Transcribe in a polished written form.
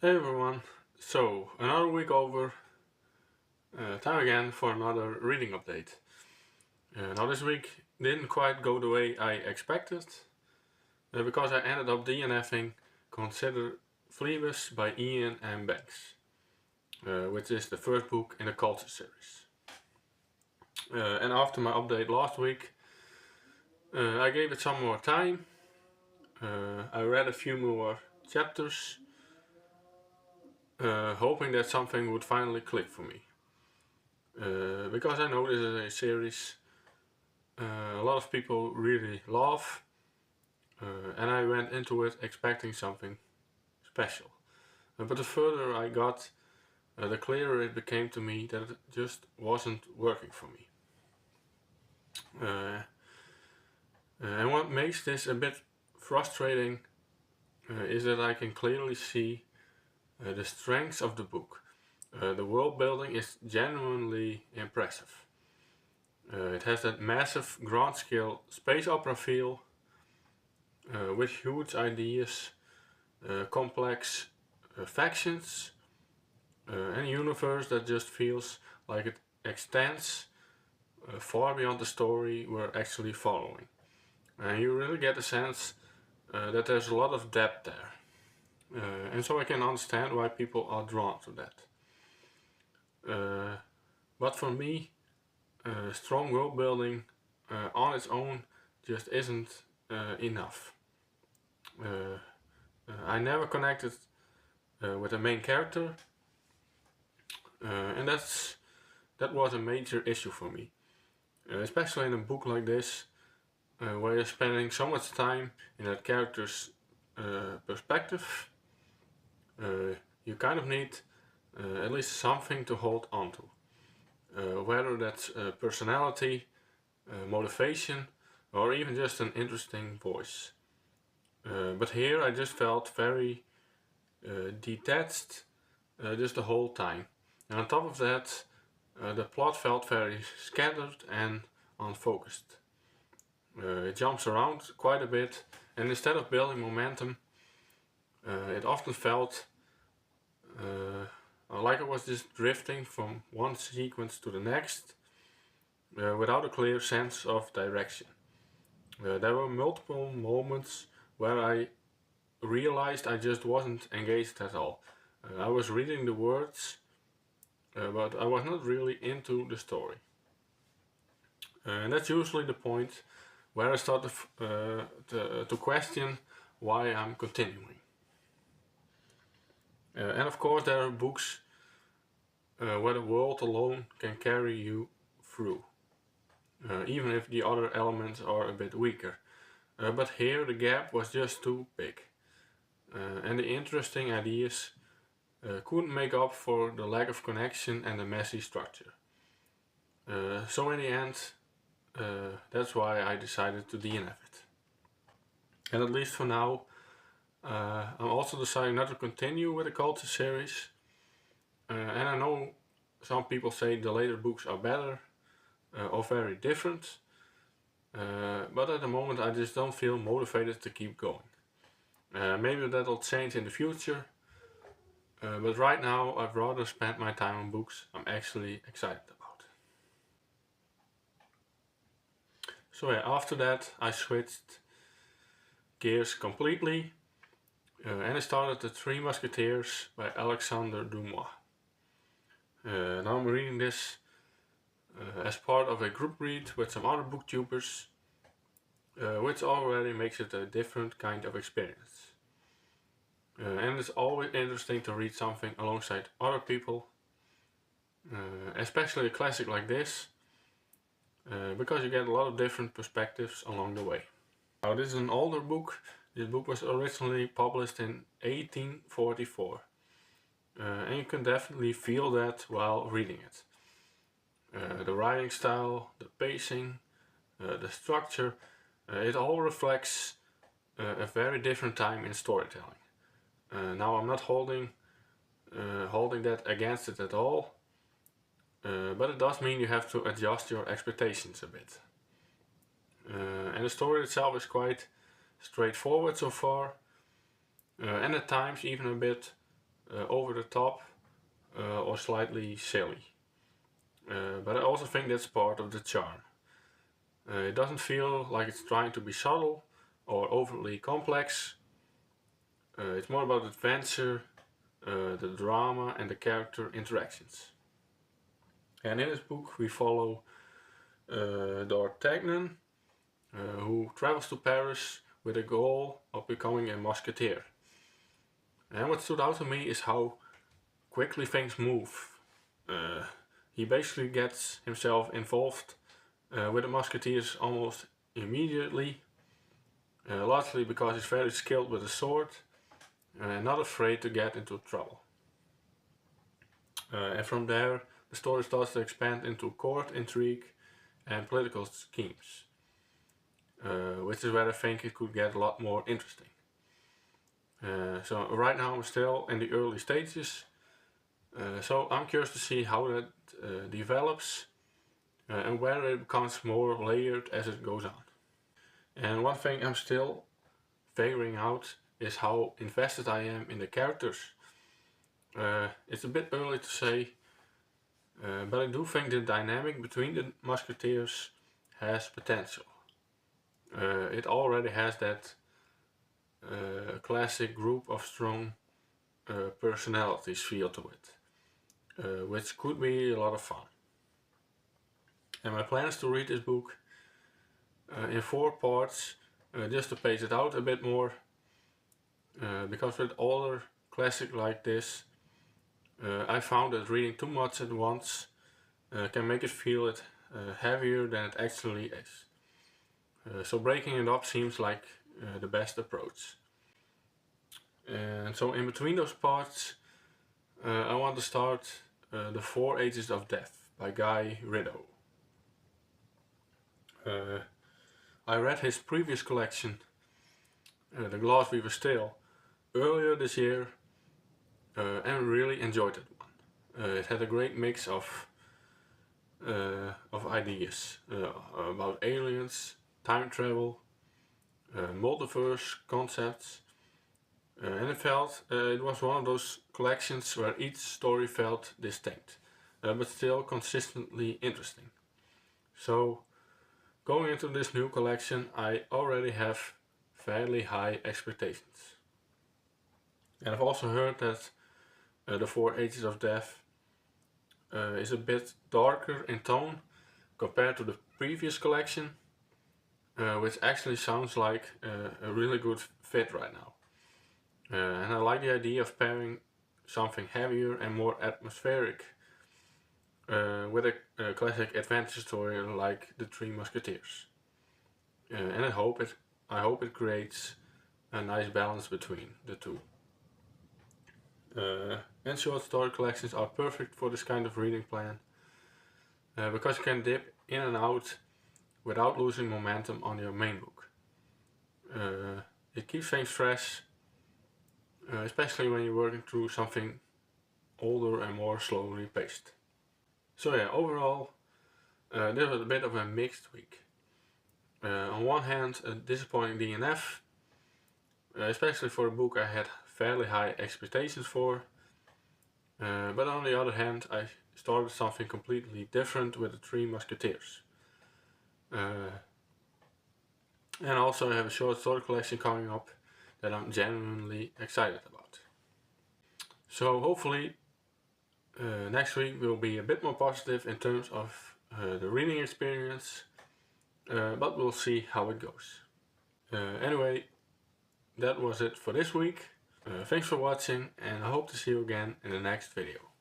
Hey everyone, so another week over, time again for another reading update. Now this week didn't quite go the way I expected, because I ended up DNFing Consider Phlebas by Ian M. Banks, which is the first book in the Culture series. And after my update last week, I gave it some more time. I read a few more chapters, hoping that something would finally click for me. Because I know this is a series a lot of people really love, and I went into it expecting something special. But the further I got, the clearer it became to me that it just wasn't working for me. And what makes this a bit frustrating is that I can clearly see the strengths of the book. The world building is genuinely impressive. It has that massive grand scale space opera feel with huge ideas, complex factions, and a universe that just feels like it extends far beyond the story we're actually following. And you really get the sense that there's a lot of depth there. And so I can understand why people are drawn to that. But for me, strong world building on its own just isn't enough. I never connected with the main character, and that was a major issue for me, especially in a book like this, where you're spending so much time in that character's perspective. You kind of need at least something to hold on to, whether that's personality, motivation, or even just an interesting voice. But here I just felt very detached just the whole time. And on top of that, the plot felt very scattered and unfocused. It jumps around quite a bit, and instead of building momentum, it often felt like I was just drifting from one sequence to the next without a clear sense of direction. There were multiple moments where I realized I just wasn't engaged at all. I was reading the words, but I was not really into the story. And that's usually the point where I start to question why I'm continuing. And of course, there are books where the world alone can carry you through, even if the other elements are a bit weaker. But here the gap was just too big, and the interesting ideas couldn't make up for the lack of connection and the messy structure. So in the end, that's why I decided to DNF it. And at least for now, I'm also deciding not to continue with the Culture series. And I know some people say the later books are better or very different. But at the moment I just don't feel motivated to keep going. Maybe that'll change in the future. But right now I'd rather spend my time on books I'm actually excited about. So yeah, after that I switched gears completely and I started The Three Musketeers by Alexandre Dumas. Now I'm reading this as part of a group read with some other booktubers, which already makes it a different kind of experience. And it's always interesting to read something alongside other people, especially a classic like this, because you get a lot of different perspectives along the way. Now this is an older book. This book was originally published in 1844, and you can definitely feel that while reading it. The writing style, the pacing, the structure, it all reflects a very different time in storytelling. Now I'm not holding that against it at all, but it does mean you have to adjust your expectations a bit. And the story itself is quite straightforward so far, and at times even a bit over the top or slightly silly. But I also think that's part of the charm. It doesn't feel like it's trying to be subtle or overly complex. It's more about adventure, the drama, and the character interactions. And in this book, we follow D'Artagnan, who travels to Paris with a goal of becoming a musketeer. And what stood out to me is how quickly things move. He basically gets himself involved with the musketeers almost immediately, largely because he's very skilled with the sword and not afraid to get into trouble. And from there, the story starts to expand into court intrigue and political schemes, which is where I think it could get a lot more interesting. So right now I'm still in the early stages, so I'm curious to see how that develops and whether it becomes more layered as it goes on. And one thing I'm still figuring out is how invested I am in the characters. It's a bit early to say, but I do think the dynamic between the musketeers has potential. It already has that classic group of strong personalities feel to it, which could be a lot of fun. And my plan is to read this book in 4 parts, just to pace it out a bit more, because with older classic like this, I found that reading too much at once can make it feel heavier than it actually is. So breaking it up seems like the best approach. And so in between those parts, I want to start The 4 Ages of Death by Guy Rideau. I read his previous collection, The Glass Weaver's Tale, earlier this year and really enjoyed it one. It had a great mix of ideas about aliens, time travel, multiverse concepts, and it felt it was one of those collections where each story felt distinct, but still consistently interesting. So going into this new collection, I already have fairly high expectations. And I've also heard that The 4 Ages of Death is a bit darker in tone compared to the previous collection, which actually sounds like a really good fit right now. And I like the idea of pairing something heavier and more atmospheric with a classic adventure story like The Three Musketeers. And I hope it creates a nice balance between the two. And short story collections are perfect for this kind of reading plan, because you can dip in and out without losing momentum on your main book. It keeps things fresh, especially when you're working through something older and more slowly paced. So yeah, overall, this was a bit of a mixed week. On one hand, a disappointing DNF, especially for a book I had fairly high expectations for, but on the other hand, I started something completely different with The Three Musketeers. And also I have a short story collection coming up that I'm genuinely excited about. So hopefully next week will be a bit more positive in terms of the reading experience, but we'll see how it goes. Anyway, that was it for this week. Thanks for watching, and I hope to see you again in the next video.